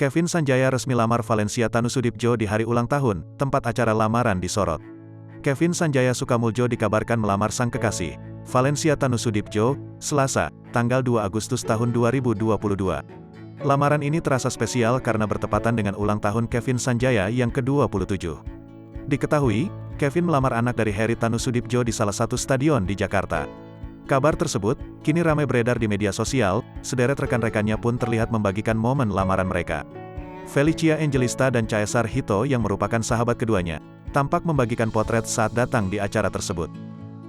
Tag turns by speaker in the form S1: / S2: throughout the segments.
S1: Kevin Sanjaya resmi lamar Valencia Tanusudibjo di hari ulang tahun, tempat acara lamaran disorot. Kevin Sanjaya Sukamuljo dikabarkan melamar sang kekasih, Valencia Tanusudibjo, Selasa, tanggal 2 Agustus tahun 2022. Lamaran ini terasa spesial karena bertepatan dengan ulang tahun Kevin Sanjaya yang ke-27. Diketahui, Kevin melamar anak dari Heri Tanusudibjo di salah satu stadion di Jakarta. Kabar tersebut, kini ramai beredar di media sosial, sederet rekan-rekannya pun terlihat membagikan momen lamaran mereka. Felicia Angelista dan Caesar Hito yang merupakan sahabat keduanya, tampak membagikan potret saat datang di acara tersebut.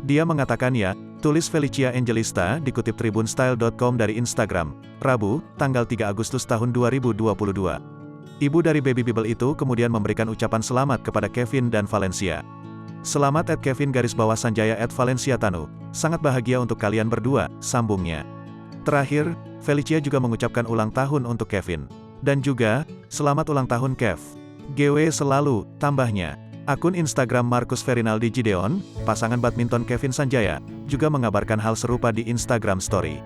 S1: Dia mengatakan ya, tulis Felicia Angelista dikutip tribunstyle.com dari Instagram, Rabu, tanggal 3 Agustus tahun 2022. Ibu dari baby Bibel itu kemudian memberikan ucapan selamat kepada Kevin dan Valencia. Selamat @Kevin_Sanjaya@Valencia Tanu. Sangat bahagia untuk kalian berdua, sambungnya. Terakhir, Felicia juga mengucapkan ulang tahun untuk Kevin. Dan juga, selamat ulang tahun Kev. GW selalu, tambahnya. Akun Instagram Marcus Ferinaldi Gideon, pasangan badminton Kevin Sanjaya, juga mengabarkan hal serupa di Instagram Story.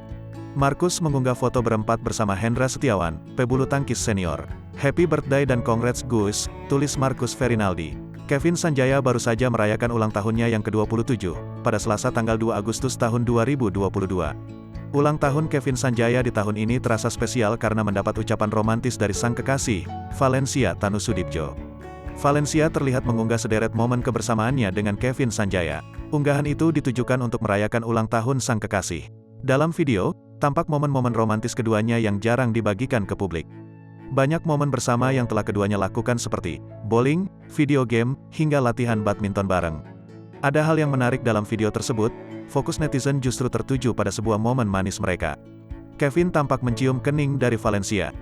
S1: Marcus mengunggah foto berempat bersama Hendra Setiawan, pebulu tangkis senior. Happy birthday dan congrats Gus, tulis Marcus Ferinaldi. Kevin Sanjaya baru saja merayakan ulang tahunnya yang ke-27, pada Selasa tanggal 2 Agustus tahun 2022. Ulang tahun Kevin Sanjaya di tahun ini terasa spesial karena mendapat ucapan romantis dari sang kekasih, Valencia Tanusudibjo. Valencia terlihat mengunggah sederet momen kebersamaannya dengan Kevin Sanjaya. Unggahan itu ditujukan untuk merayakan ulang tahun sang kekasih. Dalam video, tampak momen-momen romantis keduanya yang jarang dibagikan ke publik. Banyak momen bersama yang telah keduanya lakukan seperti bowling, video game, hingga latihan badminton bareng. Ada hal yang menarik dalam video tersebut, fokus netizen justru tertuju pada sebuah momen manis mereka. Kevin tampak mencium kening dari Valencia,